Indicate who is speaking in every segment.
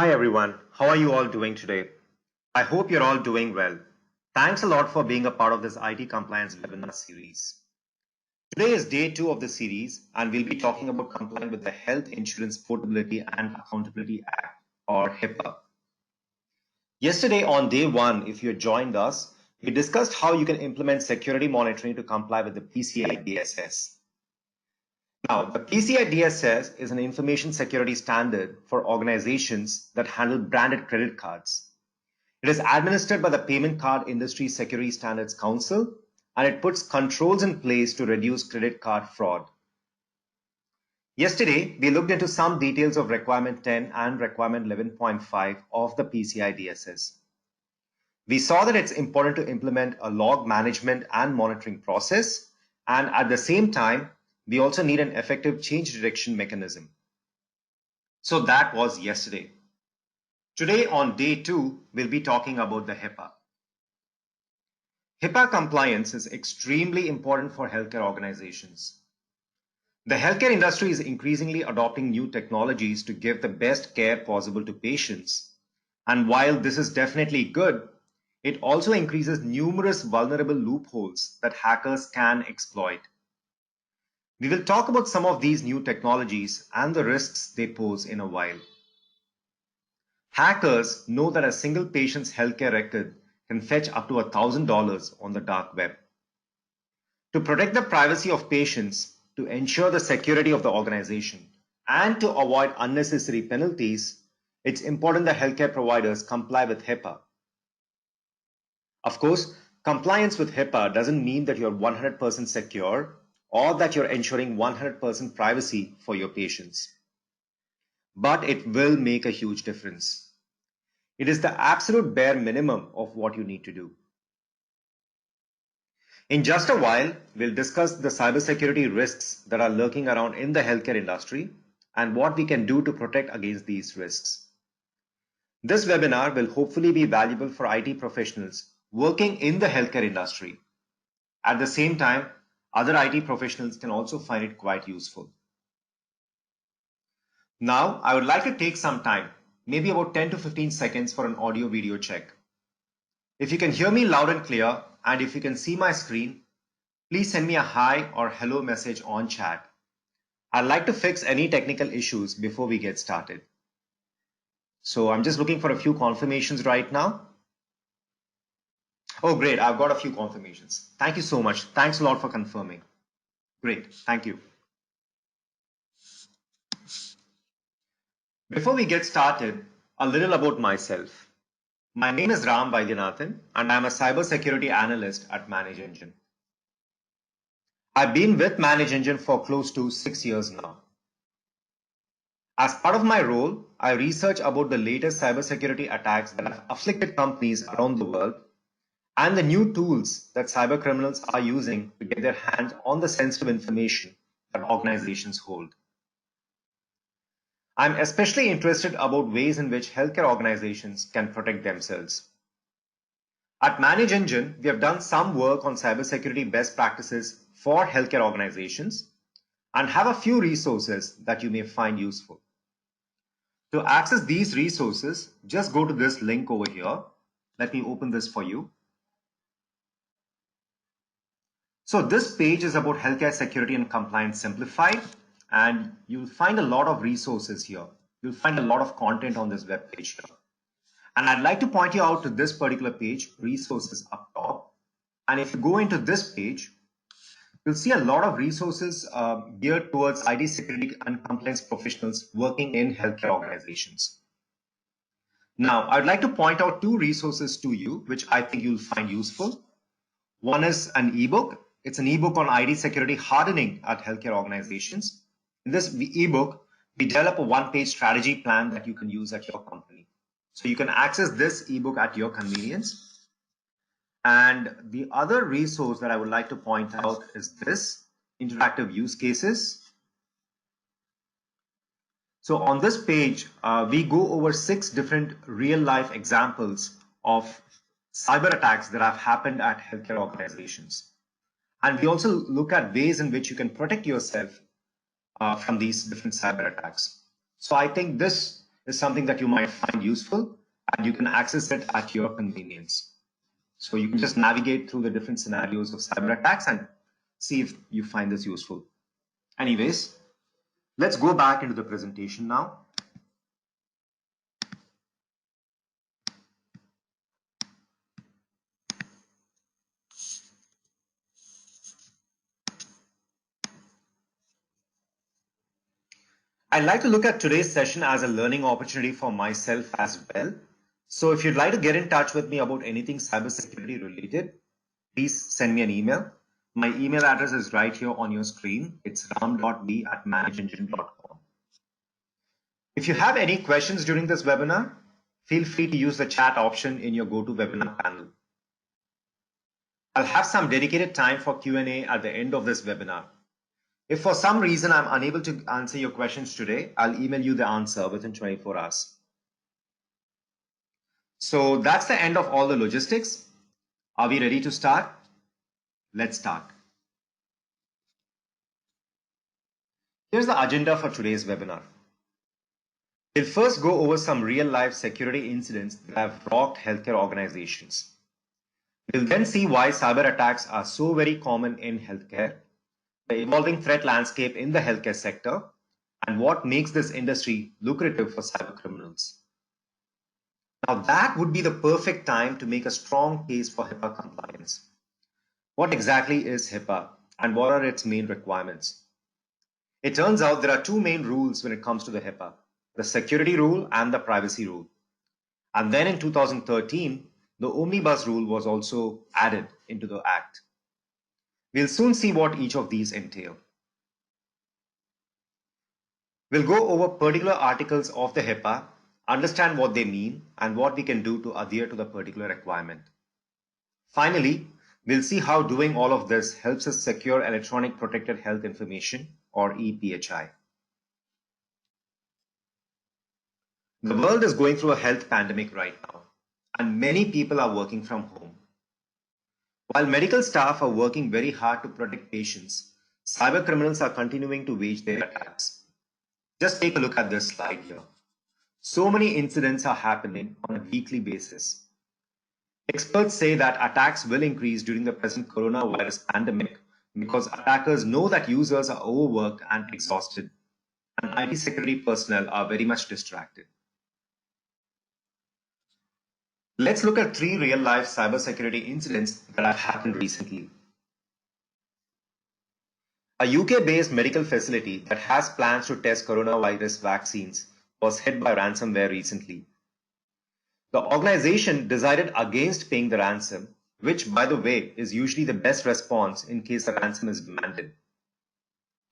Speaker 1: Hi everyone, how are you all doing today? I hope you're all doing well. Thanks a lot for being a part of this IT compliance webinar series. Today is day 2 of the series and we'll be talking about complying with the Health Insurance Portability and Accountability Act, or HIPAA. Yesterday on day 1, if you had joined us, we discussed how you can implement security monitoring to comply with the PCI DSS. Now, the PCI DSS is an information security standard for organizations that handle branded credit cards. It is administered by the Payment Card Industry Security Standards Council, and it puts controls in place to reduce credit card fraud. Yesterday, we looked into some details of Requirement 10 and Requirement 11.5 of the PCI DSS. We saw that it's important to implement a log management and monitoring process, and at the same time, we also need an effective change detection mechanism. So that was yesterday. Today on day 2, we'll be talking about the HIPAA. HIPAA compliance is extremely important for healthcare organizations. The healthcare industry is increasingly adopting new technologies to give the best care possible to patients. And while this is definitely good, it also increases numerous vulnerable loopholes that hackers can exploit. We will talk about some of these new technologies and the risks they pose in a while. Hackers know that a single patient's healthcare record can fetch up to $1,000 on the dark web. To protect the privacy of patients, to ensure the security of the organization, and to avoid unnecessary penalties, it's important that healthcare providers comply with HIPAA. Of course, compliance with HIPAA doesn't mean that you're 100% secure or that you're ensuring 100% privacy for your patients. But it will make a huge difference. It is the absolute bare minimum of what you need to do. In just a while, we'll discuss the cybersecurity risks that are lurking around in the healthcare industry and what we can do to protect against these risks. This webinar will hopefully be valuable for IT professionals working in the healthcare industry. At the same time, other IT professionals can also find it quite useful. Now, I would like to take some time, maybe about 10 to 15 seconds for an audio video check. If you can hear me loud and clear, and if you can see my screen, please send me a hi or hello message on chat. I'd like to fix any technical issues before we get started. So I'm just looking for a few confirmations right now. Oh, great. I've got a few confirmations. Thank you so much. Thanks a lot for confirming. Great. Thank you. Before we get started, a little about myself. My name is Ram Vaidyanathan, and I'm a cybersecurity analyst at ManageEngine. I've been with ManageEngine for close to 6 years now. As part of my role, I research about the latest cybersecurity attacks that have afflicted companies around the world and the new tools that cybercriminals are using to get their hands on the sensitive information that organizations hold. I'm especially interested about ways in which healthcare organizations can protect themselves. At ManageEngine, we have done some work on cybersecurity best practices for healthcare organizations and have a few resources that you may find useful. To access these resources, just go to this link over here. Let me open this for you. So this page is about healthcare security and compliance simplified, and you'll find a lot of resources here. You'll find a lot of content on this web page here. And I'd like to point you out to this particular page, resources up top. And if you go into this page, you'll see a lot of resources geared towards IT security and compliance professionals working in healthcare organizations. Now, I'd like to point out 2 resources to you, which I think you'll find useful. One is an ebook. It's an ebook on IT security hardening at healthcare organizations. In this ebook, we develop a 1-page strategy plan that you can use at your company. So you can access this ebook at your convenience. And the other resource that I would like to point out is this, interactive use cases. So on this page, we go over 6 different real-life examples of cyber attacks that have happened at healthcare organizations. And we also look at ways in which you can protect yourself from these different cyber attacks. So I think this is something that you might find useful, and you can access it at your convenience. So you can just navigate through the different scenarios of cyber attacks and see if you find this useful. Anyways, let's go back into the presentation now. I'd like to look at today's session as a learning opportunity for myself as well. So if you'd like to get in touch with me about anything cybersecurity related, please send me an email. My email address is right here on your screen. It's ram.b@manageengine.com. If you have any questions during this webinar, feel free to use the chat option in your GoToWebinar panel. I'll have some dedicated time for Q&A at the end of this webinar. If for some reason I'm unable to answer your questions today, I'll email you the answer within 24 hours. So that's the end of all the logistics. Are we ready to start? Let's start. Here's the agenda for today's webinar. We'll first go over some real-life security incidents that have rocked healthcare organizations. We'll then see why cyber attacks are so very common in healthcare, the evolving threat landscape in the healthcare sector, and what makes this industry lucrative for cyber criminals. Now that would be the perfect time to make a strong case for HIPAA compliance. What exactly is HIPAA and what are its main requirements? It turns out there are two main rules when it comes to the HIPAA, the security rule and the privacy rule. And then in 2013, the omnibus rule was also added into the act. We'll soon see what each of these entail. We'll go over particular articles of the HIPAA, understand what they mean and what we can do to adhere to the particular requirement. Finally, we'll see how doing all of this helps us secure electronic protected health information, or EPHI. The world is going through a health pandemic right now, and many people are working from home. While medical staff are working very hard to protect patients, cyber criminals are continuing to wage their attacks. Just take a look at this slide here. So many incidents are happening on a weekly basis. Experts say that attacks will increase during the present coronavirus pandemic because attackers know that users are overworked and exhausted, and IT security personnel are very much distracted. Let's look at 3 real-life cybersecurity incidents that have happened recently. A UK-based medical facility that has plans to test coronavirus vaccines was hit by ransomware recently. The organization decided against paying the ransom, which, by the way, is usually the best response in case a ransom is demanded.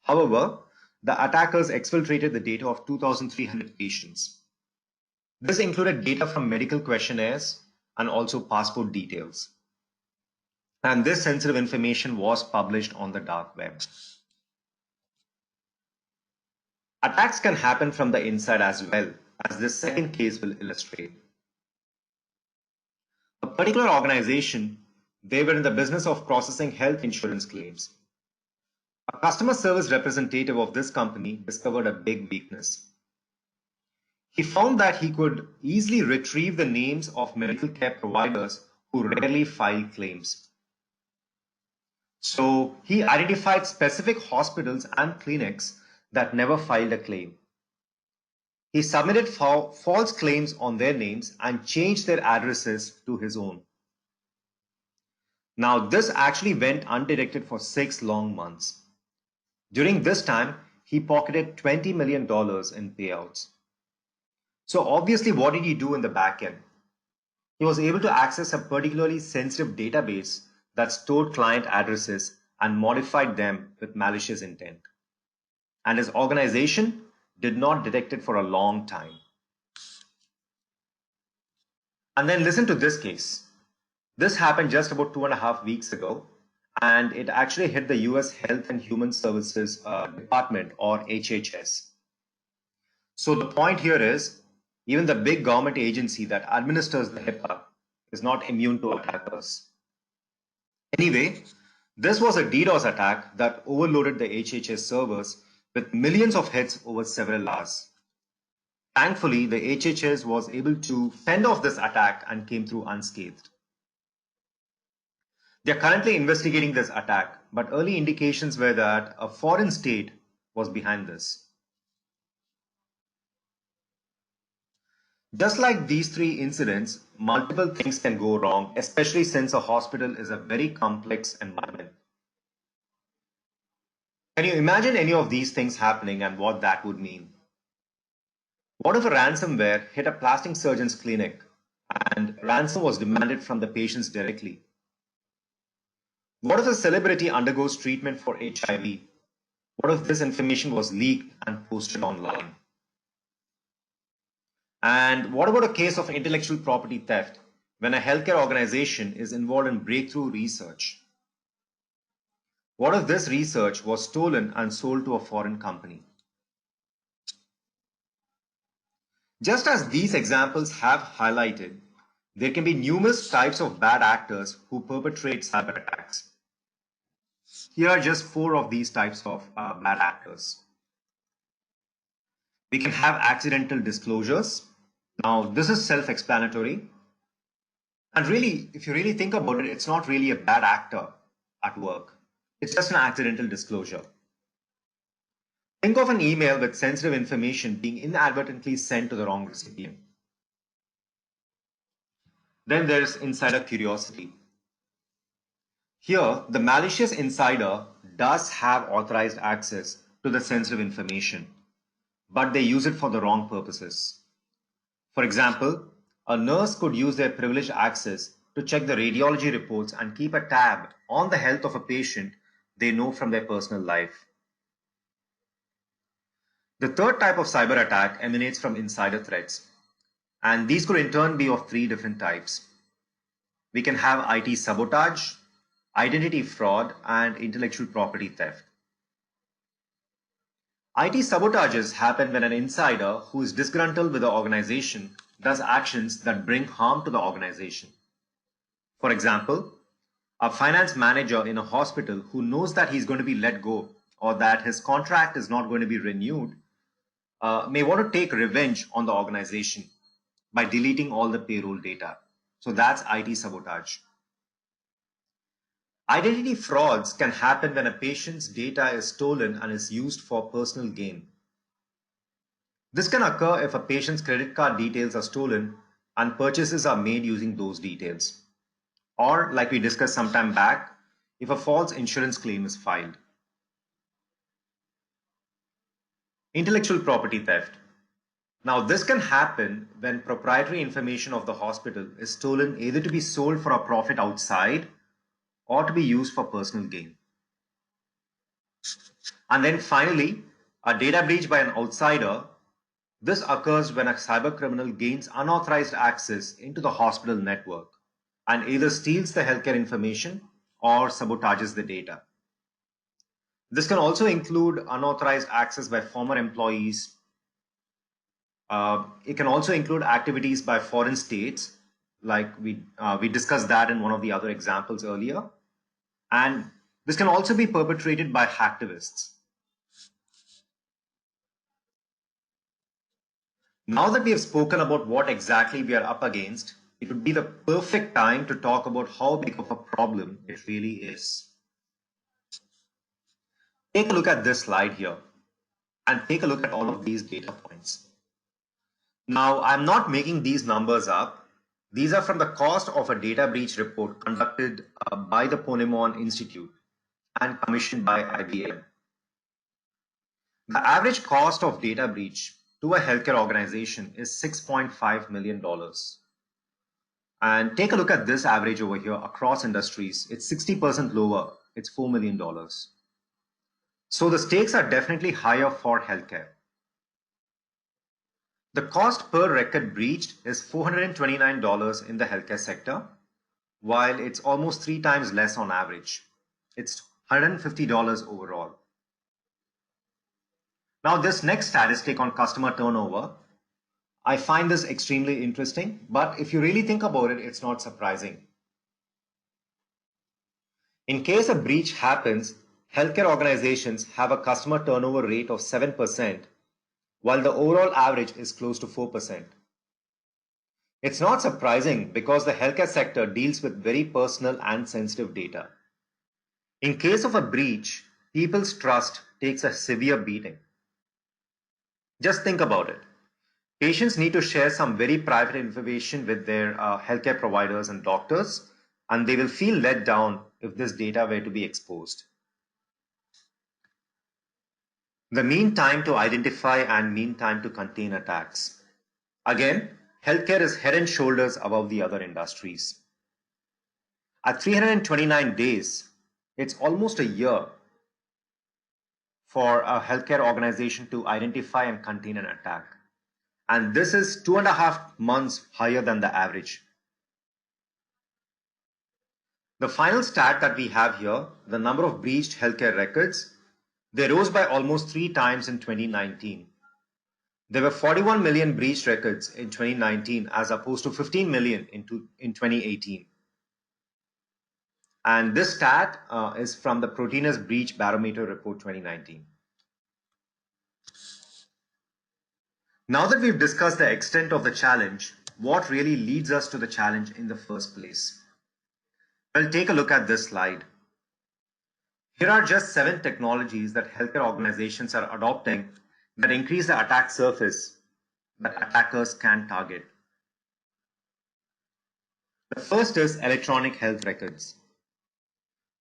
Speaker 1: However, the attackers exfiltrated the data of 2,300 patients. This included data from medical questionnaires and also passport details. And this sensitive information was published on the dark web. Attacks can happen from the inside as well, as this second case will illustrate. A particular organization, they were in the business of processing health insurance claims. A customer service representative of this company discovered a big weakness. He found that he could easily retrieve the names of medical care providers who rarely file claims. So he identified specific hospitals and clinics that never filed a claim. He submitted false claims on their names and changed their addresses to his own. Now, this actually went undetected for 6 long months. During this time, he pocketed $20 million in payouts. So obviously, what did he do in the back end? He was able to access a particularly sensitive database that stored client addresses and modified them with malicious intent. And his organization did not detect it for a long time. And then listen to this case. This happened just about 2.5 weeks ago, and it actually hit the US Health and Human Services Department, or HHS. So the point here is, even the big government agency that administers the HIPAA is not immune to attackers. Anyway, this was a DDoS attack that overloaded the HHS servers with millions of hits over several hours. Thankfully, the HHS was able to fend off this attack and came through unscathed. They are currently investigating this attack, but early indications were that a foreign state was behind this. Just like these three incidents, multiple things can go wrong, especially since a hospital is a very complex environment. Can you imagine any of these things happening and what that would mean? What if a ransomware hit a plastic surgeon's clinic and ransom was demanded from the patients directly? What if a celebrity undergoes treatment for HIV? What if this information was leaked and posted online? And what about a case of intellectual property theft when a healthcare organization is involved in breakthrough research? What if this research was stolen and sold to a foreign company? Just as these examples have highlighted, there can be numerous types of bad actors who perpetrate cyber attacks. Here are just 4 of these types of bad actors. We can have accidental disclosures. Now, this is self-explanatory. And really, if you really think about it, it's not really a bad actor at work. It's just an accidental disclosure. Think of an email with sensitive information being inadvertently sent to the wrong recipient. Then there's insider curiosity. Here, the malicious insider does have authorized access to the sensitive information, but they use it for the wrong purposes. For example, a nurse could use their privileged access to check the radiology reports and keep a tab on the health of a patient they know from their personal life. The third type of cyber attack emanates from insider threats, and these could in turn be of 3 different types. We can have IT sabotage, identity fraud, and intellectual property theft. IT sabotages happen when an insider who is disgruntled with the organization does actions that bring harm to the organization. For example, a finance manager in a hospital who knows that he's going to be let go or that his contract is not going to be renewed may want to take revenge on the organization by deleting all the payroll data. So that's IT sabotage. Identity frauds can happen when a patient's data is stolen and is used for personal gain. This can occur if a patient's credit card details are stolen and purchases are made using those details. Or, like we discussed some time back, if a false insurance claim is filed. Intellectual property theft. Now, this can happen when proprietary information of the hospital is stolen either to be sold for a profit outside or to be used for personal gain. And then finally, a data breach by an outsider. This occurs when a cyber criminal gains unauthorized access into the hospital network and either steals the healthcare information or sabotages the data. This can also include unauthorized access by former employees. It can also include activities by foreign states, like we discussed that in one of the other examples earlier. And this can also be perpetrated by hacktivists. Now that we have spoken about what exactly we are up against, it would be the perfect time to talk about how big of a problem it really is. Take a look at this slide here and take a look at all of these data points. Now, I'm not making these numbers up. These are from the cost of a data breach report conducted by the Ponemon Institute and commissioned by IBM. The average cost of data breach to a healthcare organization is $6.5 million. And take a look at this average over here across industries. It's 60% lower. It's $4 million. So the stakes are definitely higher for healthcare. The cost per record breached is $429 in the healthcare sector, while it's almost 3 times less on average. It's $150 overall. Now, this next statistic on customer turnover, I find this extremely interesting, but if you really think about it, it's not surprising. In case a breach happens, healthcare organizations have a customer turnover rate of 7%, while the overall average is close to 4%. It's not surprising because the healthcare sector deals with very personal and sensitive data. In case of a breach, people's trust takes a severe beating. Just think about it. Patients need to share some very private information with their healthcare providers and doctors, and they will feel let down if this data were to be exposed. The mean time to identify and mean time to contain attacks. Again, healthcare is head and shoulders above the other industries. At 329 days, it's almost a year for a healthcare organization to identify and contain an attack. And this is 2.5 months higher than the average. The final stat that we have here, the number of breached healthcare records, they rose by almost 3 times in 2019. There were 41 million breached records in 2019 as opposed to 15 million in 2018. And this stat is from the Proteinus Breach Barometer Report 2019. Now that we've discussed the extent of the challenge, what really leads us to the challenge in the first place? Well, take a look at this slide. Here are just 7 technologies that healthcare organizations are adopting that increase the attack surface that attackers can target. The first is electronic health records.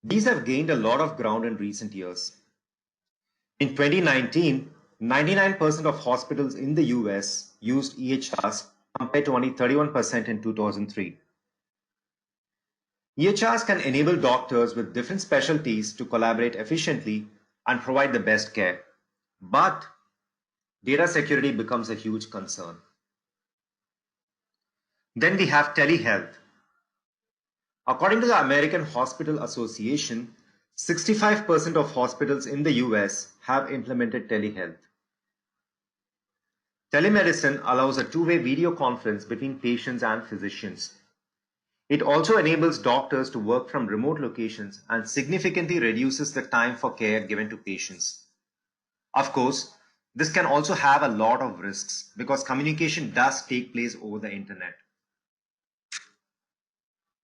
Speaker 1: These have gained a lot of ground in recent years. In 2019, 99% of hospitals in the US used EHRs compared to only 31% in 2003. EHRs can enable doctors with different specialties to collaborate efficiently and provide the best care. But data security becomes a huge concern. Then we have telehealth. According to the American Hospital Association, 65% of hospitals in the US have implemented telehealth. Telemedicine allows a two-way video conference between patients and physicians. It also enables doctors to work from remote locations and significantly reduces the time for care given to patients. Of course, this can also have a lot of risks because communication does take place over the internet.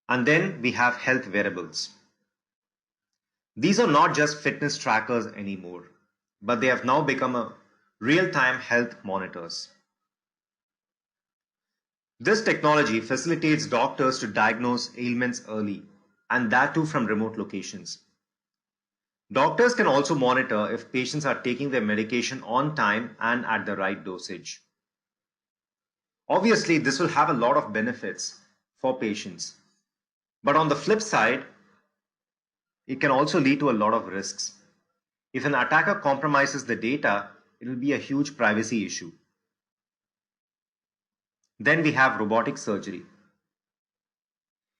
Speaker 1: And then we have health wearables. These are not just fitness trackers anymore, but they have now become a real-time health monitors. This technology facilitates doctors to diagnose ailments early, and that too from remote locations. Doctors can also monitor if patients are taking their medication on time and at the right dosage. Obviously, this will have a lot of benefits for patients. But on the flip side, it can also lead to a lot of risks. If an attacker compromises the data, it will be a huge privacy issue. Then we have robotic surgery.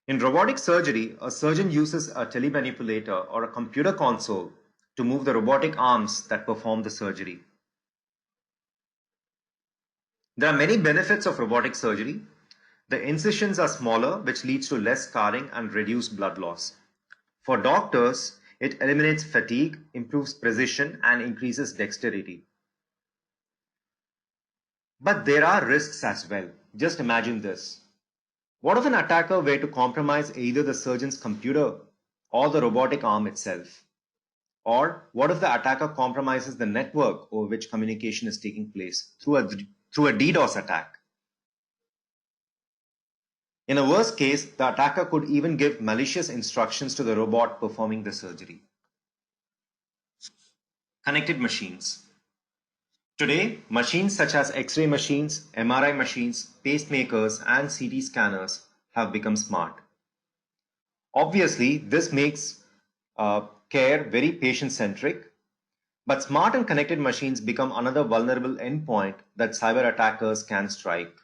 Speaker 1: In robotic surgery, a surgeon uses a telemanipulator or a computer console to move the robotic arms that perform the surgery. There are many benefits of robotic surgery. The incisions are smaller, which leads to less scarring and reduced blood loss. For doctors, it eliminates fatigue, improves precision, and increases dexterity. But there are risks as well. Just imagine this. What if an attacker were to compromise either the surgeon's computer or the robotic arm itself? Or what if the attacker compromises the network over which communication is taking place through a DDoS attack? In a worst case, the attacker could even give malicious instructions to the robot performing the surgery. Connected machines. Today, machines such as X-ray machines, MRI machines, pacemakers, and CT scanners have become smart. Obviously, this makes care very patient-centric, but smart and connected machines become another vulnerable endpoint that cyber attackers can strike.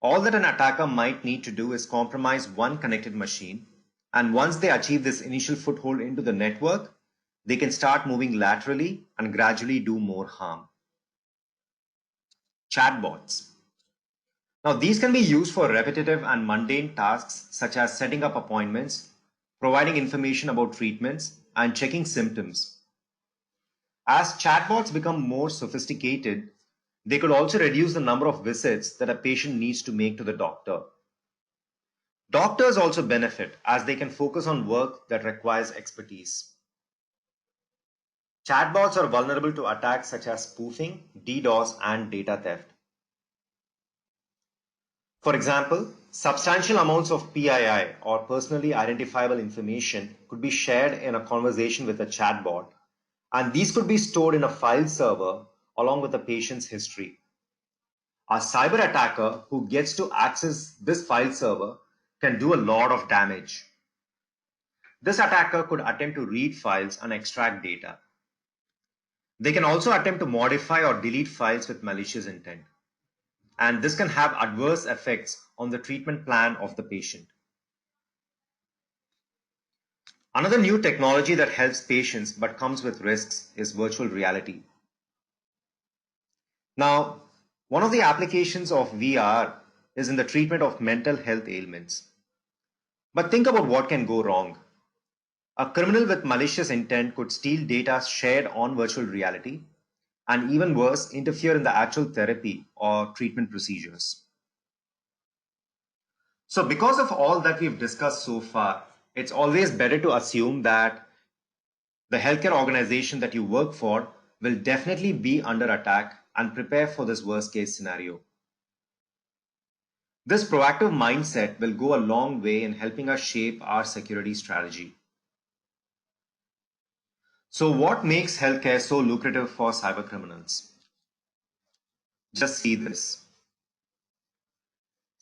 Speaker 1: All that an attacker might need to do is compromise one connected machine, and once they achieve this initial foothold into the network, they can start moving laterally and gradually do more harm. Chatbots. Now, these can be used for repetitive and mundane tasks such as setting up appointments, providing information about treatments, and checking symptoms. As chatbots become more sophisticated, they could also reduce the number of visits that a patient needs to make to the doctor. Doctors also benefit as they can focus on work that requires expertise. Chatbots are vulnerable to attacks such as spoofing, DDoS, and data theft. For example, substantial amounts of PII or personally identifiable information could be shared in a conversation with a chatbot, and these could be stored in a file server along with the patient's history. A cyber attacker who gets to access this file server can do a lot of damage. This attacker could attempt to read files and extract data. They can also attempt to modify or delete files with malicious intent. And this can have adverse effects on the treatment plan of the patient. Another new technology that helps patients but comes with risks is virtual reality. Now, one of the applications of VR is in the treatment of mental health ailments. But think about what can go wrong. A criminal with malicious intent could steal data shared on virtual reality, and even worse, interfere in the actual therapy or treatment procedures. So because of all that we've discussed so far, it's always better to assume that the healthcare organization that you work for will definitely be under attack and prepare for this worst case scenario. This proactive mindset will go a long way in helping us shape our security strategy. So what makes healthcare so lucrative for cybercriminals? Just see this.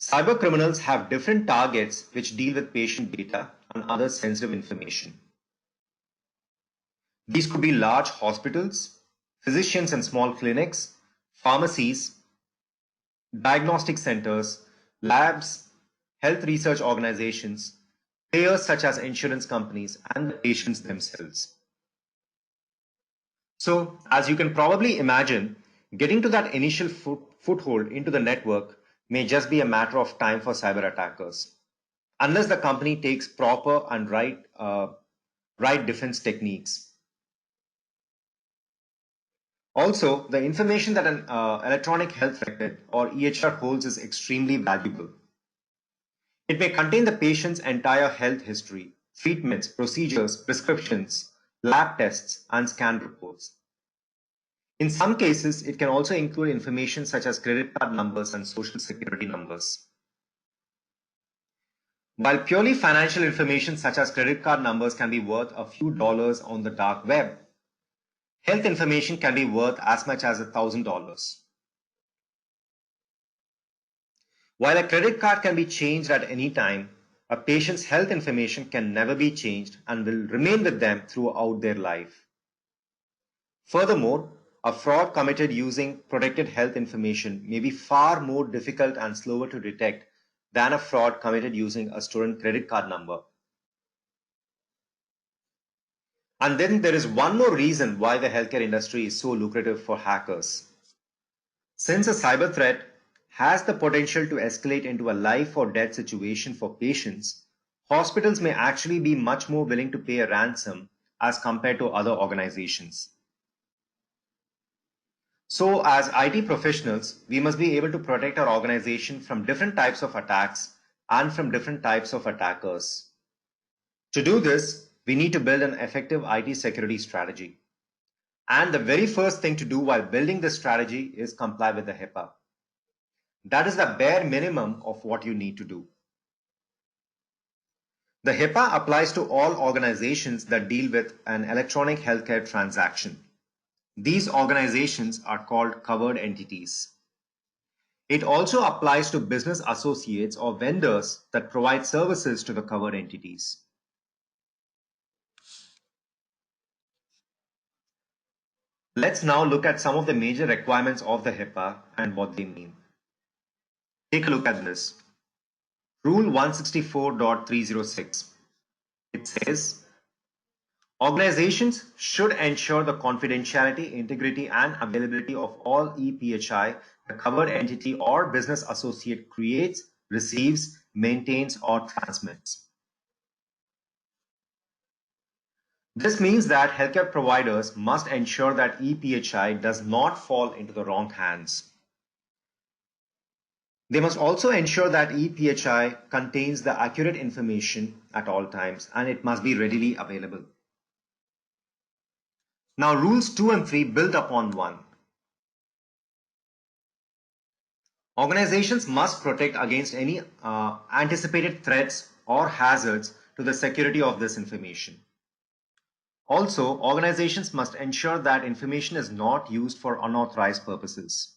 Speaker 1: Cybercriminals have different targets which deal with patient data and other sensitive information. These could be large hospitals, physicians and small clinics, pharmacies, diagnostic centers, labs, health research organizations, players such as insurance companies, and the patients themselves. So, as you can probably imagine, getting to that initial foothold into the network may just be a matter of time for cyber attackers, unless the company takes proper and right defense techniques. Also, the information that an electronic health record or EHR holds is extremely valuable. It may contain the patient's entire health history, treatments, procedures, prescriptions, lab tests, and scan reports. In some cases, it can also include information such as credit card numbers and social security numbers. While purely financial information such as credit card numbers can be worth a few dollars on the dark web, health information can be worth as much as $1,000. While a credit card can be changed at any time, a patient's health information can never be changed and will remain with them throughout their life. Furthermore, a fraud committed using protected health information may be far more difficult and slower to detect than a fraud committed using a stolen credit card number. And then there is one more reason why the healthcare industry is so lucrative for hackers. Since a cyber threat has the potential to escalate into a life or death situation for patients, hospitals may actually be much more willing to pay a ransom as compared to other organizations. So as IT professionals, we must be able to protect our organization from different types of attacks and from different types of attackers. To do this, we need to build an effective IT security strategy. And the very first thing to do while building this strategy is comply with the HIPAA. That is the bare minimum of what you need to do. The HIPAA applies to all organizations that deal with an electronic healthcare transaction. These organizations are called covered entities. It also applies to business associates or vendors that provide services to the covered entities. Let's now look at some of the major requirements of the HIPAA and what they mean. Take a look at this. Rule 164.306. It says, organizations should ensure the confidentiality, integrity, and availability of all ePHI the covered entity or business associate creates, receives, maintains, or transmits. This means that healthcare providers must ensure that ePHI does not fall into the wrong hands. They must also ensure that ePHI contains the accurate information at all times, and it must be readily available. Now, rules 2 and 3 build upon 1. Organizations must protect against any anticipated threats or hazards to the security of this information. Also, organizations must ensure that information is not used for unauthorized purposes.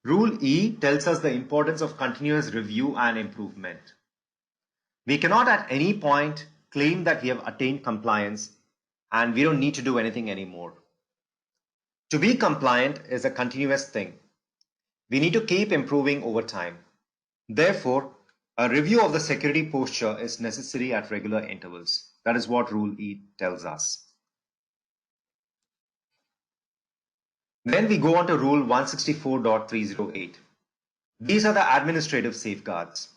Speaker 1: Rule E tells us the importance of continuous review and improvement. We cannot at any point claim that we have attained compliance and we don't need to do anything anymore. To be compliant is a continuous thing. We need to keep improving over time. Therefore, a review of the security posture is necessary at regular intervals. That is what Rule E tells us. Then we go on to Rule 164.308. These are the administrative safeguards.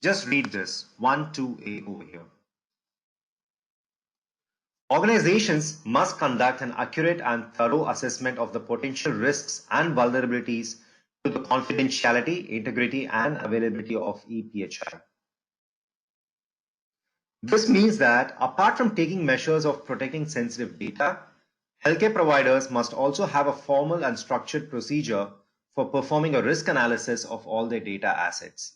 Speaker 1: Just read this 1(2)(a) over here. Organizations must conduct an accurate and thorough assessment of the potential risks and vulnerabilities to the confidentiality, integrity, and availability of ePHI. This means that apart from taking measures of protecting sensitive data, healthcare providers must also have a formal and structured procedure for performing a risk analysis of all their data assets.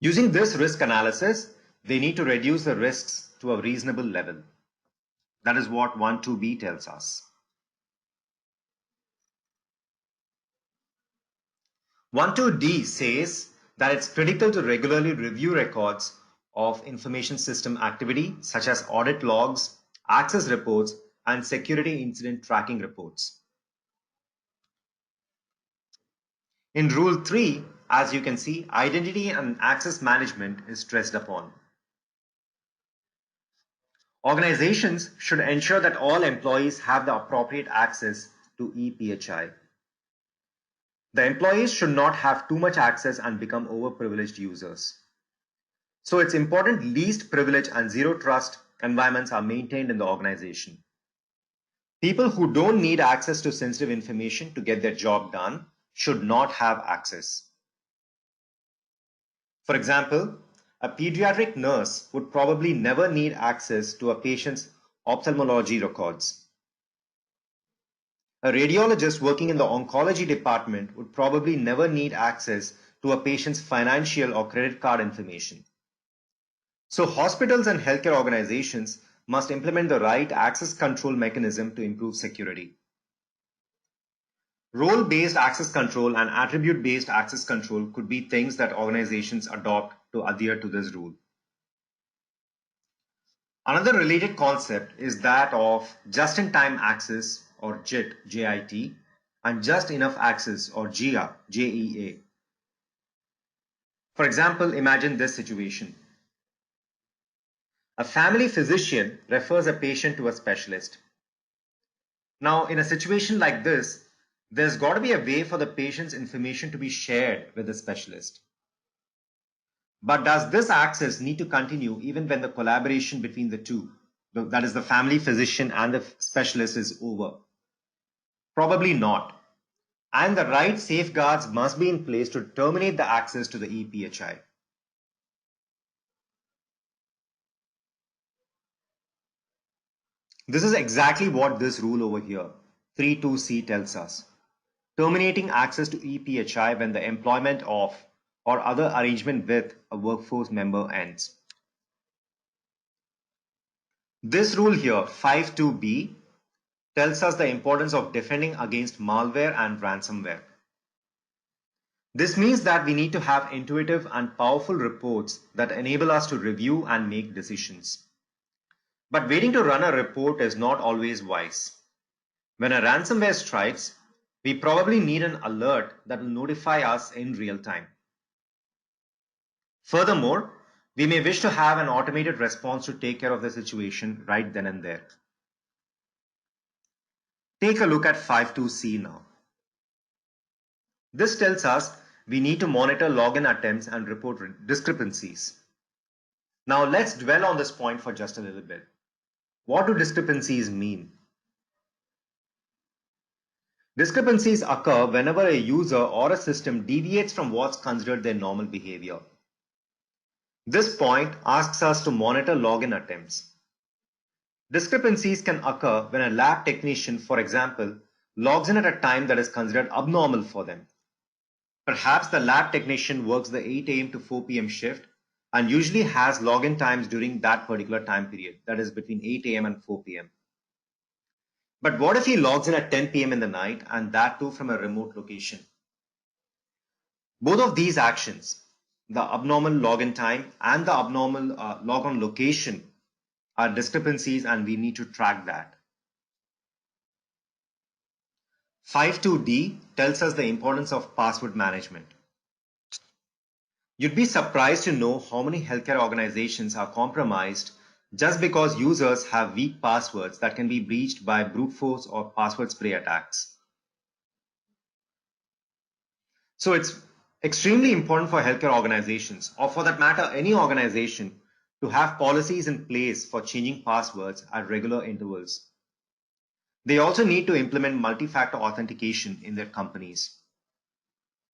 Speaker 1: Using this risk analysis, they need to reduce the risks to a reasonable level. That is what 1(2)(b) tells us. 1(2)(d) says that it's critical to regularly review records of information system activity such as audit logs, access reports, and security incident tracking reports. In Rule 3, as you can see, identity and access management is stressed upon. Organizations should ensure that all employees have the appropriate access to ePHI. The employees should not have too much access and become overprivileged users. So it's important least privilege and zero trust environments are maintained in the organization. People who don't need access to sensitive information to get their job done should not have access. For example, a pediatric nurse would probably never need access to a patient's ophthalmology records. A radiologist working in the oncology department would probably never need access to a patient's financial or credit card information. So hospitals and healthcare organizations must implement the right access control mechanism to improve security. Role-based access control and attribute-based access control could be things that organizations adopt to adhere to this rule. Another related concept is that of just-in-time access or JIT and just enough access or JEA. For example, imagine this situation. A family physician refers a patient to a specialist. Now, in a situation like this, there's got to be a way for the patient's information to be shared with the specialist. But does this access need to continue even when the collaboration between the two, that is the family physician and the specialist, is over? Probably not. And the right safeguards must be in place to terminate the access to the ePHI. This is exactly what this rule over here, 3(2)(c) tells us. Terminating access to ePHI when the employment of or other arrangement with a workforce member ends. This rule here, 5(2)(b), tells us the importance of defending against malware and ransomware. This means that we need to have intuitive and powerful reports that enable us to review and make decisions. But waiting to run a report is not always wise. When a ransomware strikes, we probably need an alert that will notify us in real time. Furthermore, we may wish to have an automated response to take care of the situation right then and there. Take a look at 5(2)(c) now. This tells us we need to monitor login attempts and report discrepancies. Now let's dwell on this point for just a little bit. What do discrepancies mean? Discrepancies occur whenever a user or a system deviates from what's considered their normal behavior. This point asks us to monitor login attempts. Discrepancies can occur when a lab technician, for example, logs in at a time that is considered abnormal for them. Perhaps the lab technician works the 8 a.m. to 4 p.m. shift and usually has login times during that particular time period, that is between 8 a.m. and 4 p.m. But what if he logs in at 10 p.m. in the night, and that too from a remote location? Both of these actions, the abnormal login time and the abnormal logon location, are discrepancies, and we need to track that. 52D tells us the importance of password management. You'd be surprised to know how many healthcare organizations are compromised just because users have weak passwords that can be breached by brute force or password spray attacks. So it's extremely important for healthcare organizations, or for that matter any organization, to have policies in place for changing passwords at regular intervals. They also need to implement multi-factor authentication in their companies.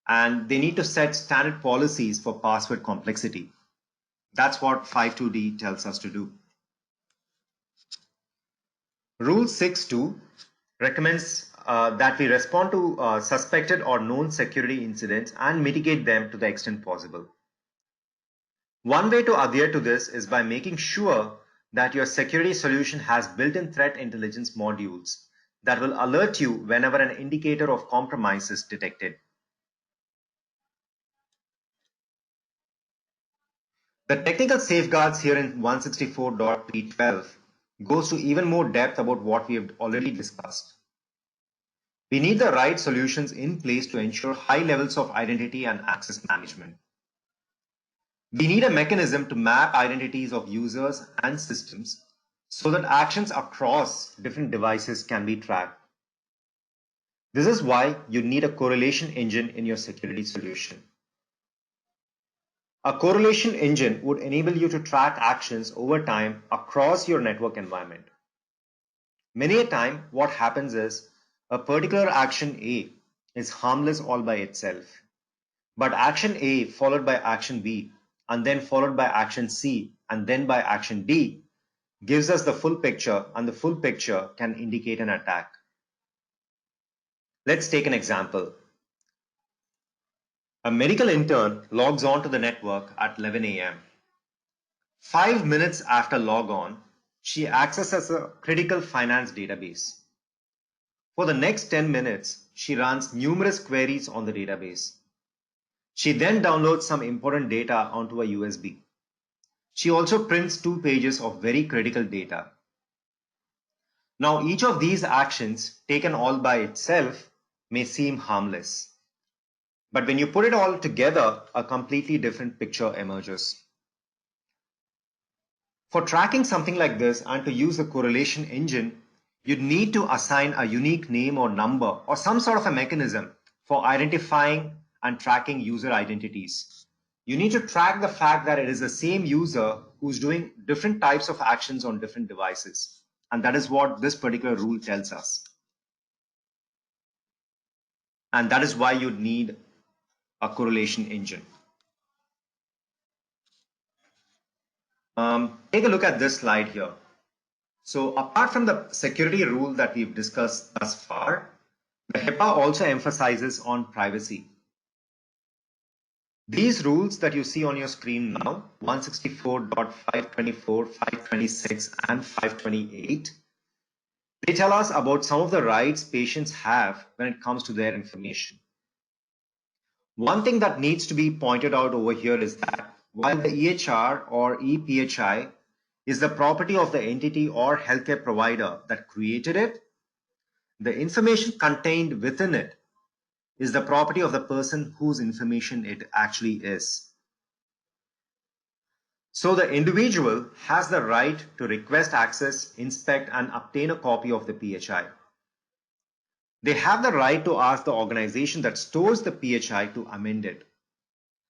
Speaker 1: And they need to set standard policies for password complexity. That's what 52D tells us to do. Rule 6.2 recommends that we respond to suspected or known security incidents and mitigate them to the extent possible. One way to adhere to this is by making sure that your security solution has built-in threat intelligence modules that will alert you whenever an indicator of compromise is detected. The technical safeguards here in 164.312 goes to even more depth about what we have already discussed. We need the right solutions in place to ensure high levels of identity and access management. We need a mechanism to map identities of users and systems so that actions across different devices can be tracked. This is why you need a correlation engine in your security solution. A correlation engine would enable you to track actions over time across your network environment. Many a time, what happens is a particular action A is harmless all by itself. But action A followed by action B and then followed by action C and then by action D gives us the full picture, and the full picture can indicate an attack. Let's take an example. A medical intern logs on to the network at 11 a.m. 5 minutes after log on, she accesses a critical finance database. For the next 10 minutes, she runs numerous queries on the database. She then downloads some important data onto a USB. She also prints 2 pages of very critical data. Now, each of these actions, taken all by itself, may seem harmless. But when you put it all together, a completely different picture emerges. For tracking something like this and to use the correlation engine, you'd need to assign a unique name or number or some sort of a mechanism for identifying and tracking user identities. You need to track the fact that it is the same user who's doing different types of actions on different devices. And that is what this particular rule tells us. And that is why you'd need a correlation engine. Take a look at this slide here. So apart from the security rule that we've discussed thus far, the HIPAA also emphasizes on privacy. These rules that you see on your screen now, 164.524, 526, and 528, they tell us about some of the rights patients have when it comes to their information. One thing that needs to be pointed out over here is that while the EHR or ePHI is the property of the entity or healthcare provider that created it, the information contained within it is the property of the person whose information it actually is. So the individual has the right to request access, inspect, and obtain a copy of the PHI. They have the right to ask the organization that stores the PHI to amend it.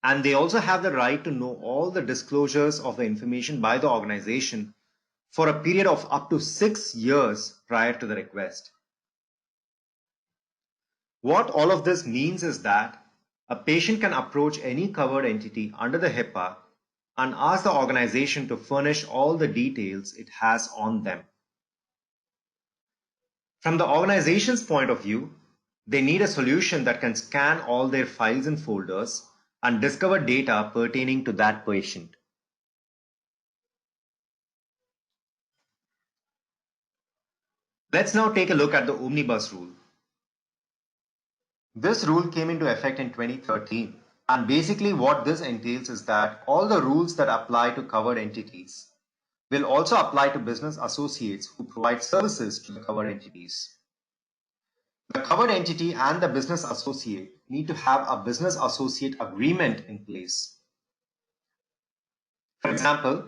Speaker 1: And they also have the right to know all the disclosures of the information by the organization for a period of up to 6 years prior to the request. What all of this means is that a patient can approach any covered entity under the HIPAA and ask the organization to furnish all the details it has on them. From the organization's point of view, they need a solution that can scan all their files and folders and discover data pertaining to that patient. Let's now take a look at the omnibus rule. This rule came into effect in 2013, and basically what this entails is that all the rules that apply to covered entities will also apply to business associates who provide services to the covered entities. The covered entity and the business associate need to have a business associate agreement in place. For example,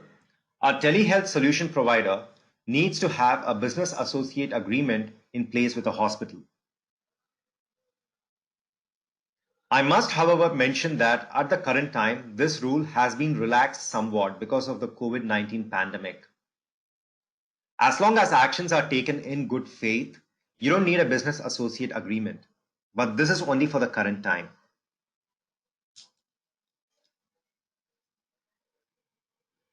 Speaker 1: a telehealth solution provider needs to have a business associate agreement in place with a hospital. I must, however, mention that at the current time, this rule has been relaxed somewhat because of the COVID-19 pandemic. As long as actions are taken in good faith, you don't need a business associate agreement. But this is only for the current time.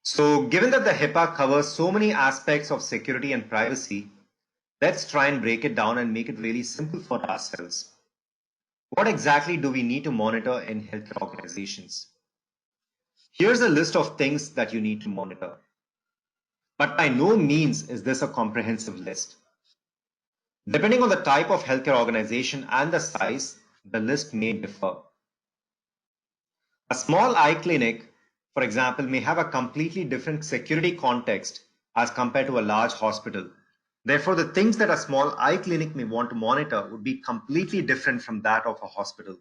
Speaker 1: So given that the HIPAA covers so many aspects of security and privacy, let's try and break it down and make it really simple for ourselves. What exactly do we need to monitor in healthcare organizations? Here's a list of things that you need to monitor. But by no means is this a comprehensive list. Depending on the type of healthcare organization and the size, the list may differ. A small eye clinic, for example, may have a completely different security context as compared to a large hospital. Therefore, the things that a small eye clinic may want to monitor would be completely different from that of a hospital.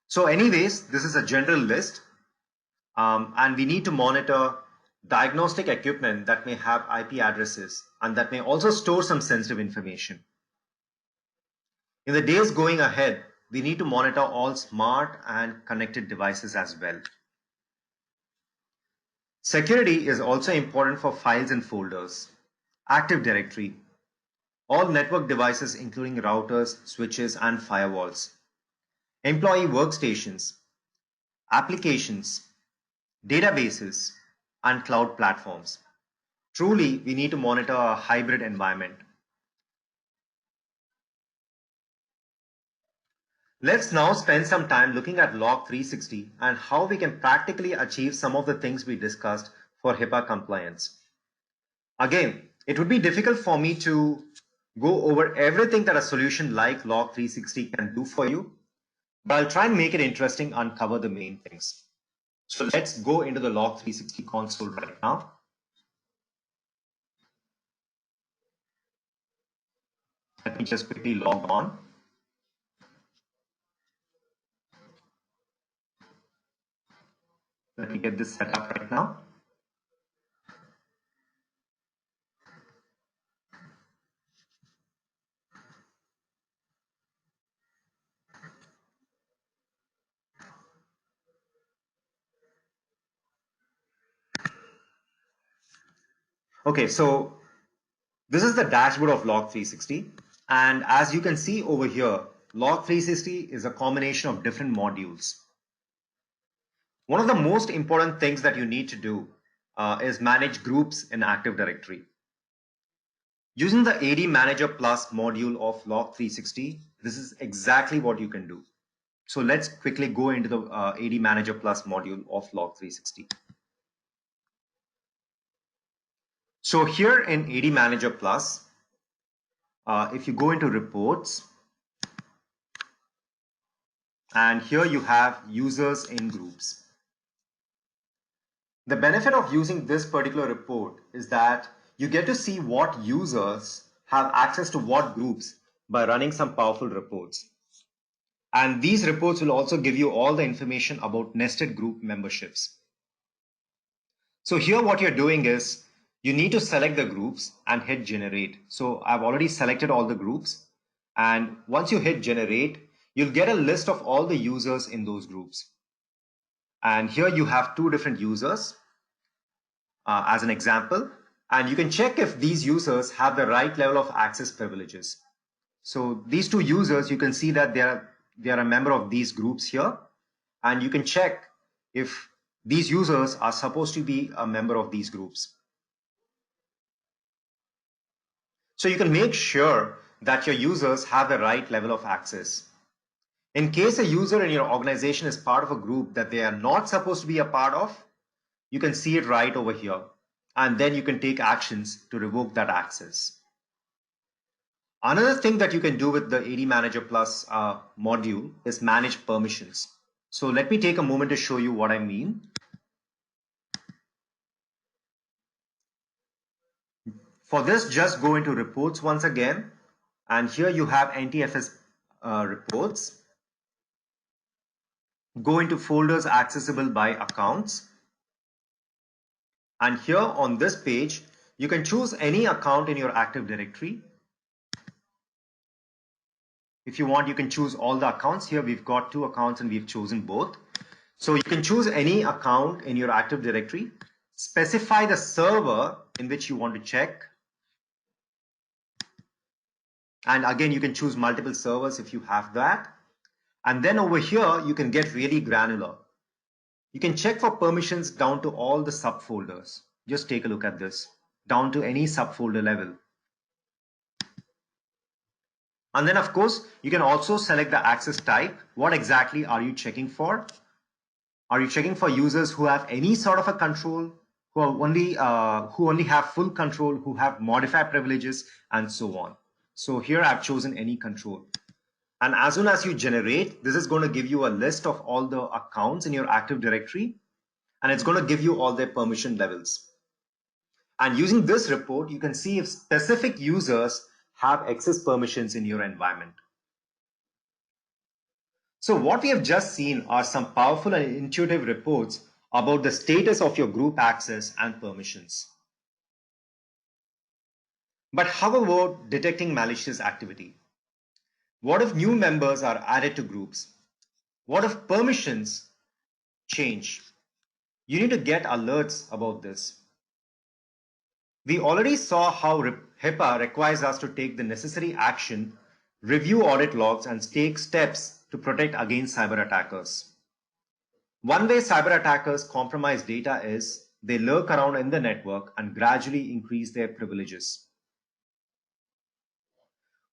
Speaker 1: So anyways, this is a general list, and we need to monitor diagnostic equipment that may have IP addresses and that may also store some sensitive information. In the days going ahead, we need to monitor all smart and connected devices as well. Security is also important for files and folders, Active Directory, all network devices including routers, switches, and firewalls, employee workstations, applications, databases, and cloud platforms. Truly, we need to monitor a hybrid environment. Let's now spend some time looking at Log 360 and how we can practically achieve some of the things we discussed for HIPAA compliance. Again, it would be difficult for me to go over everything that a solution like Log 360 can do for you, but I'll try and make it interesting and cover the main things. So let's go into the Log 360 console right now. Let me just quickly log on. Let me get this set up right now. Okay, so this is the dashboard of Log 360. And as you can see over here, Log 360 is a combination of different modules. One of the most important things that you need to do is manage groups in Active Directory. Using the AD Manager Plus module of Log 360, this is exactly what you can do. So let's quickly go into the AD Manager Plus module of Log 360. So here in AD Manager Plus, if you go into reports, and here you have users in groups. The benefit of using this particular report is that you get to see what users have access to what groups by running some powerful reports. And these reports will also give you all the information about nested group memberships. So here what you're doing is you need to select the groups and hit generate. So I've already selected all the groups, and once you hit generate, you'll get a list of all the users in those groups. And here you have two different users as an example. And you can check if these users have the right level of access privileges. So these two users, you can see that they are a member of these groups here. And you can check if these users are supposed to be a member of these groups. So you can make sure that your users have the right level of access. In case a user in your organization is part of a group that they are not supposed to be a part of, you can see it right over here. And then you can take actions to revoke that access. Another thing that you can do with the AD Manager Plus module is manage permissions. So let me take a moment to show you what I mean. For this, just go into reports once again. And here you have NTFS reports. Go into folders accessible by accounts. And here on this page, you can choose any account in your Active Directory. If you want, you can choose all the accounts. Here we've got 2 accounts and we've chosen both. So you can choose any account in your Active Directory, specify the server in which you want to check. And again, you can choose multiple servers if you have that. And then over here, you can get really granular. You can check for permissions down to all the subfolders. Just take a look at this, down to any subfolder level. And then of course, you can also select the access type. What exactly are you checking for? Are you checking for users who have any sort of a control, who only have full control, who have modified privileges, and so on? So here I've chosen any control. And as soon as you generate, this is going to give you a list of all the accounts in your Active Directory, and it's going to give you all their permission levels. And using this report, you can see if specific users have access permissions in your environment. So what we have just seen are some powerful and intuitive reports about the status of your group access and permissions. But how about detecting malicious activity? What if new members are added to groups? What if permissions change? You need to get alerts about this. We already saw how HIPAA requires us to take the necessary action, review audit logs, and take steps to protect against cyber attackers. One way cyber attackers compromise data is they lurk around in the network and gradually increase their privileges.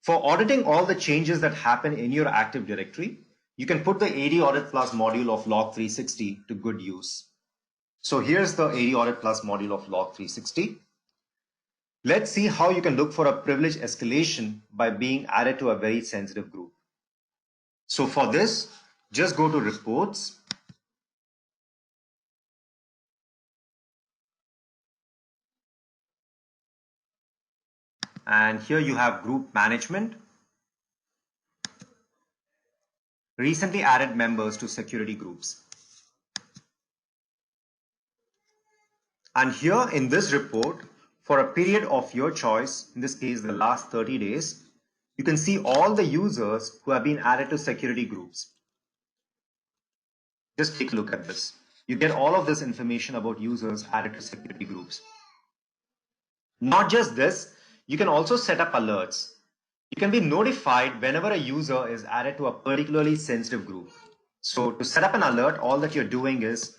Speaker 1: For auditing all the changes that happen in your Active Directory, you can put the AD Audit Plus module of Log 360 to good use. So here's the AD Audit Plus module of Log 360. Let's see how you can look for a privilege escalation by being added to a very sensitive group. So for this, just go to Reports. And here you have Group Management. Recently added members to security groups. And here in this report, for a period of your choice, in this case the last 30 days, you can see all the users who have been added to security groups. Just take a look at this. You get all of this information about users added to security groups. Not just this, you can also set up alerts. You can be notified whenever a user is added to a particularly sensitive group. So to set up an alert, all that you're doing is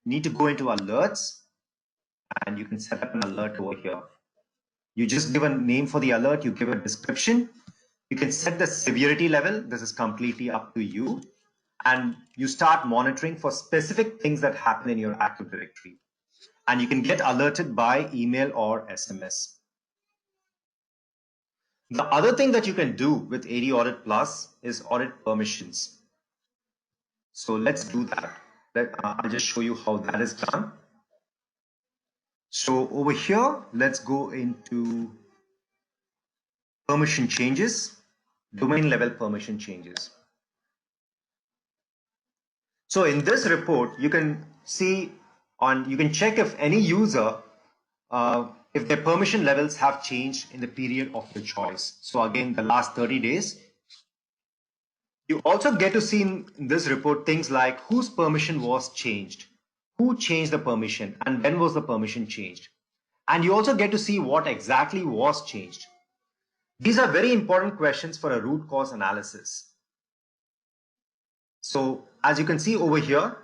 Speaker 1: you need to go into alerts and you can set up an alert over here. You just give a name for the alert, you give a description. You can set the severity level. This is completely up to you. And you start monitoring for specific things that happen in your Active Directory. And you can get alerted by email or SMS. The other thing that you can do with AD Audit Plus is audit permissions. So let's do that. I'll just show you how that is done. So over here, let's go into permission changes, domain level permission changes. So in this report, you can see you can check if any user, if their permission levels have changed in the period of your choice. So again, the last 30 days, You also get to see in this report things like whose permission was changed, who changed the permission, and when was the permission changed. And you also get to see what exactly was changed. These are very important questions for a root cause analysis. So as you can see over here,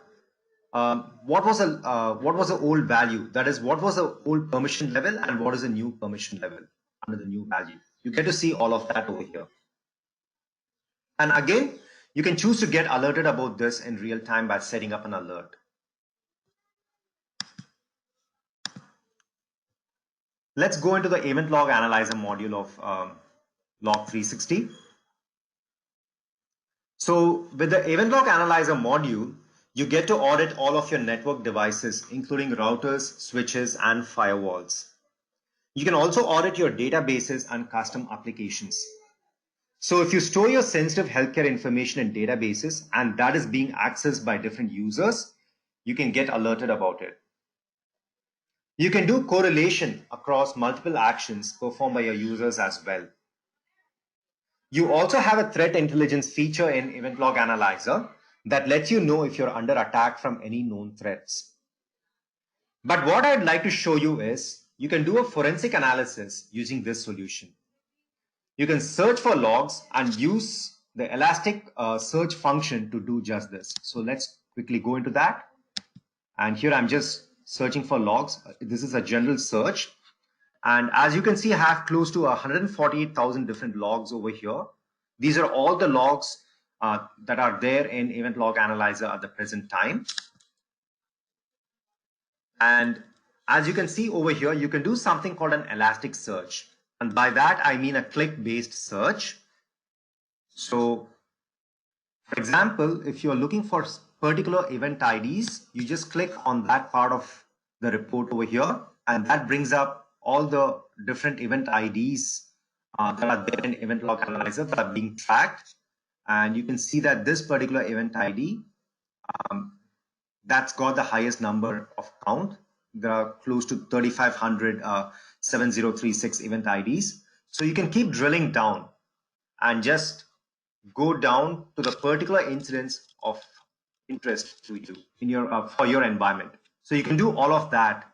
Speaker 1: what was the old value? That is, what was the old permission level and what is the new permission level under the new value? You get to see all of that over here. And again, you can choose to get alerted about this in real time by setting up an alert. Let's go into the event log analyzer module of Log 360. So with the event log analyzer module, you get to audit all of your network devices, including routers, switches, and firewalls. You can also audit your databases and custom applications. So if you store your sensitive healthcare information in databases and that is being accessed by different users, you can get alerted about it. You can do correlation across multiple actions performed by your users as well. You also have a threat intelligence feature in Event Log Analyzer that lets you know if you're under attack from any known threats. But what I'd like to show you is you can do a forensic analysis using this solution. You can search for logs and use the elastic search function to do just this. So let's quickly go into that. And here I'm just searching for logs. This is a general search. And as you can see, I have close to 148,000 different logs over here. These are all the logs that are there in Event Log Analyzer at the present time. And as you can see over here, you can do something called an elastic search. And by that, I mean a click-based search. So, for example, if you're looking for particular event IDs, you just click on that part of the report over here, and that brings up all the different event IDs that are there in Event Log Analyzer that are being tracked. And you can see that this particular event ID, that's got the highest number of count. There are close to 3,500 7036 event IDs. So you can keep drilling down and just go down to the particular incidents of interest to you in your for your environment. So you can do all of that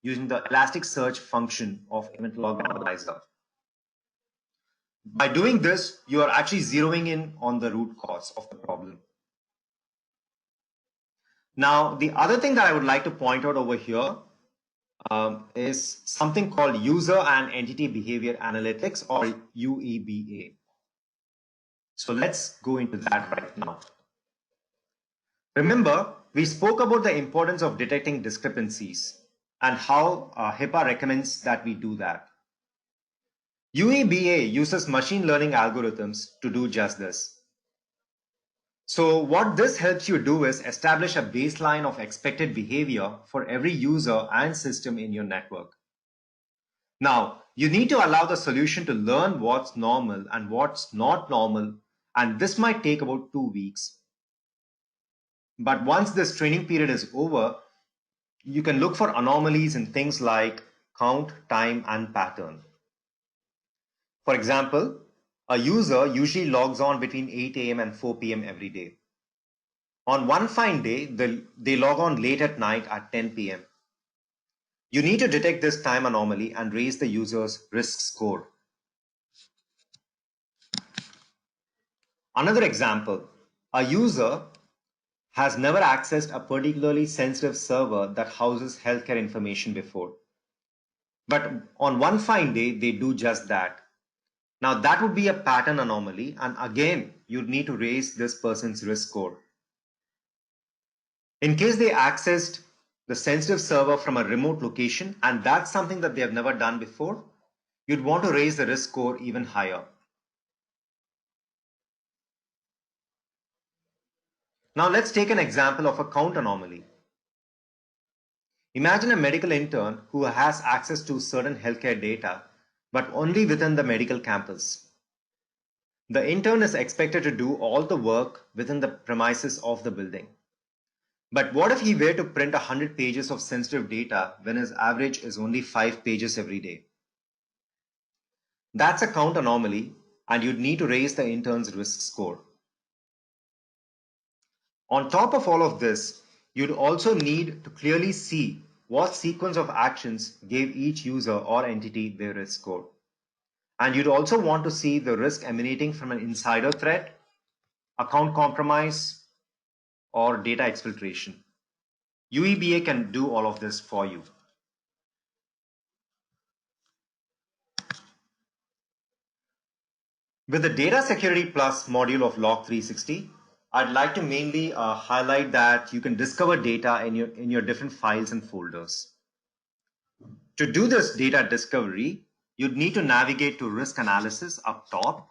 Speaker 1: using the Elasticsearch function of Event Log Analyzer. By doing this, you are actually zeroing in on the root cause of the problem. Now, the other thing that I would like to point out over here is something called User and Entity Behavior Analytics, or UEBA. So let's go into that right now. Remember, we spoke about the importance of detecting discrepancies and how HIPAA recommends that we do that. UEBA uses machine learning algorithms to do just this. So what this helps you do is establish a baseline of expected behavior for every user and system in your network. Now, you need to allow the solution to learn what's normal and what's not normal, and this might take about 2 weeks. But once this training period is over, you can look for anomalies in things like count, time, and pattern. For example, a user usually logs on between 8 a.m. and 4 p.m. every day. On one fine day, they log on late at night at 10 p.m. You need to detect this time anomaly and raise the user's risk score. Another example, a user has never accessed a particularly sensitive server that houses healthcare information before. But on one fine day, they do just that. Now that would be a pattern anomaly, and again, you'd need to raise this person's risk score. In case they accessed the sensitive server from a remote location, and that's something that they have never done before, you'd want to raise the risk score even higher. Now let's take an example of a count anomaly. Imagine a medical intern who has access to certain healthcare data, but only within the medical campus. The intern is expected to do all the work within the premises of the building. But what if he were to print 100 pages of sensitive data when his average is only 5 pages every day? That's a count anomaly, and you'd need to raise the intern's risk score. On top of all of this, you'd also need to clearly see what sequence of actions gave each user or entity their risk score. And you'd also want to see the risk emanating from an insider threat, account compromise, or data exfiltration. UEBA can do all of this for you. With the Data Security Plus module of Log 360, I'd like to mainly highlight that you can discover data in your different files and folders. To do this data discovery, you'd need to navigate to Risk Analysis up top.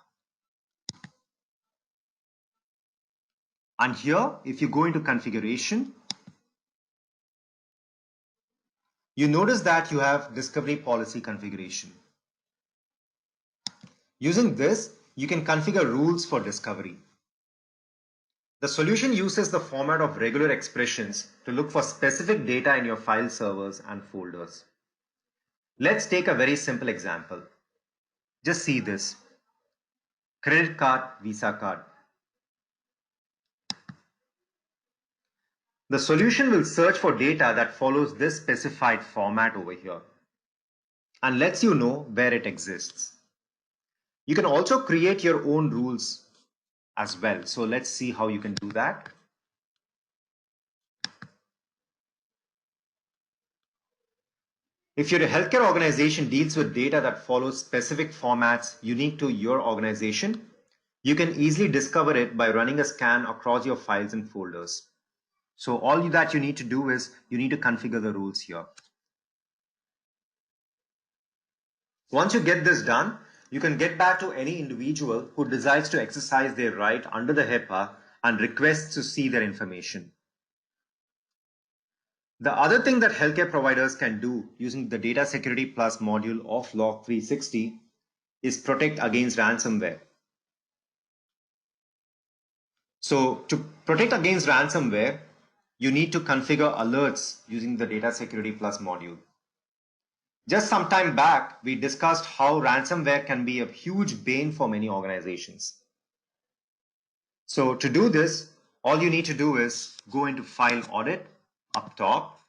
Speaker 1: And here, if you go into Configuration, you notice that you have Discovery Policy Configuration. Using this, you can configure rules for discovery. The solution uses the format of regular expressions to look for specific data in your file servers and folders. Let's take a very simple example. Just see this. Credit card, Visa card. The solution will search for data that follows this specified format over here and lets you know where it exists. You can also create your own rules as well. So let's see how you can do that. If your healthcare organization deals with data that follows specific formats unique to your organization, you can easily discover it by running a scan across your files and folders. So all that you need to do is you need to configure the rules here. Once you get this done, you can get back to any individual who decides to exercise their right under the HIPAA and requests to see their information. The other thing that healthcare providers can do using the Data Security Plus module of Log 360 is protect against ransomware. So to protect against ransomware, you need to configure alerts using the Data Security Plus module. Just some time back, we discussed how ransomware can be a huge bane for many organizations. So to do this, all you need to do is go into File Audit up top.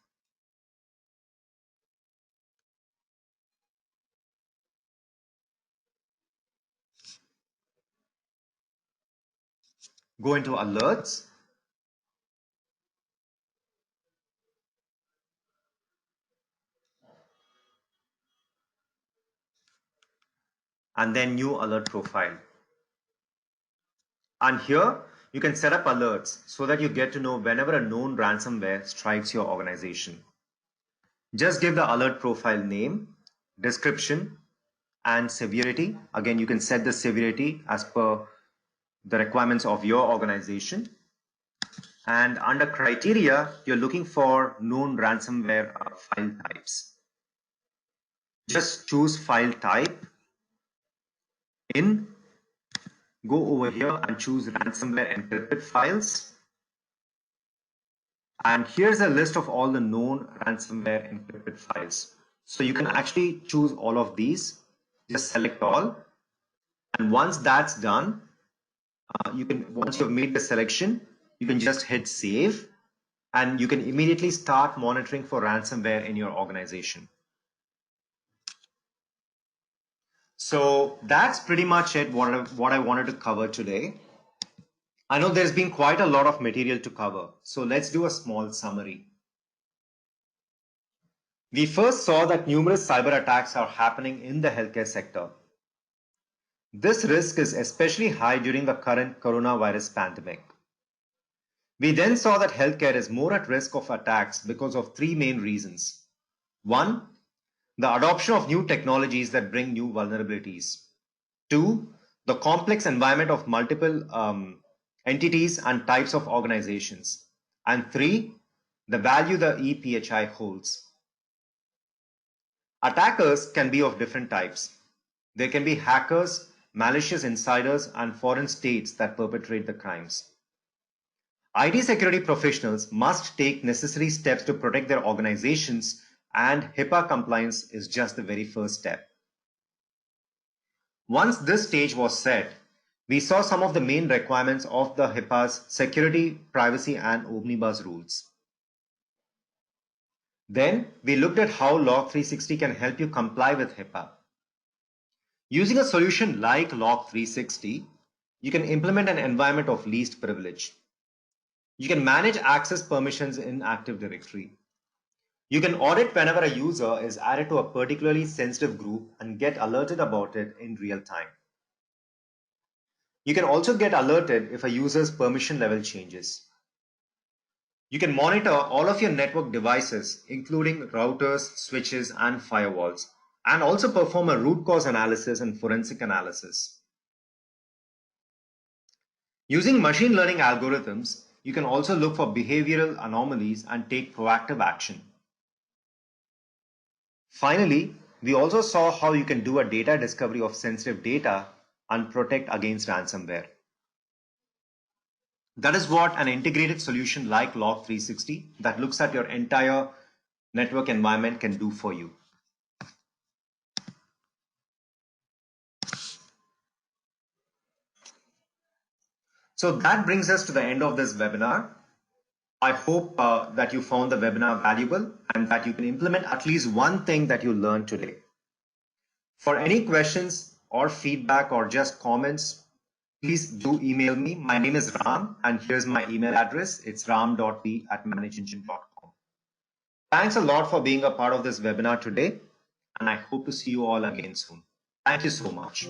Speaker 1: Go into Alerts. And then New Alert Profile. And here you can set up alerts so that you get to know whenever a known ransomware strikes your organization. Just give the alert profile name, description, and severity. Again, you can set the severity as per the requirements of your organization. And under criteria, you're looking for known ransomware file types. Just choose file type in, go over here and choose ransomware encrypted files. And here's a list of all the known ransomware encrypted files. So you can actually choose all of these, just select all. And once that's done, once you've made the selection, you can just hit save and you can immediately start monitoring for ransomware in your organization. So that's pretty much it, what I wanted to cover today. I know there's been quite a lot of material to cover, so let's do a small summary. We first saw that numerous cyber attacks are happening in the healthcare sector. This risk is especially high during the current coronavirus pandemic. We then saw that healthcare is more at risk of attacks because of three main reasons. One, the adoption of new technologies that bring new vulnerabilities. Two, the complex environment of multiple entities and types of organizations. And three, the value the ePHI holds. Attackers can be of different types. There can be hackers, malicious insiders, and foreign states that perpetrate the crimes. IT security professionals must take necessary steps to protect their organizations, and HIPAA compliance is just the very first step. Once this stage was set, We saw some of the main requirements of the HIPAA's security, privacy, and omnibus rules. Then we looked at how Log360 can help you comply with HIPAA. Using a solution like Log360, you can implement an environment of least privilege. You can manage access permissions in Active Directory. You can audit whenever a user is added to a particularly sensitive group and get alerted about it in real time. You can also get alerted if a user's permission level changes. You can monitor all of your network devices, including routers, switches, and firewalls, and also perform a root cause analysis and forensic analysis. Using machine learning algorithms, you can also look for behavioral anomalies and take proactive action. Finally, we also saw how you can do a data discovery of sensitive data and protect against ransomware. That is what an integrated solution like Log360 that looks at your entire network environment can do for you. So that brings us to the end of this webinar. I hope that you found the webinar valuable and that you can implement at least one thing that you learned today. For any questions or feedback or just comments, please do email me. My name is Ram and here's my email address. It's ram.p@manageengine.com. Thanks a lot for being a part of this webinar today, and I hope to see you all again soon. Thank you so much.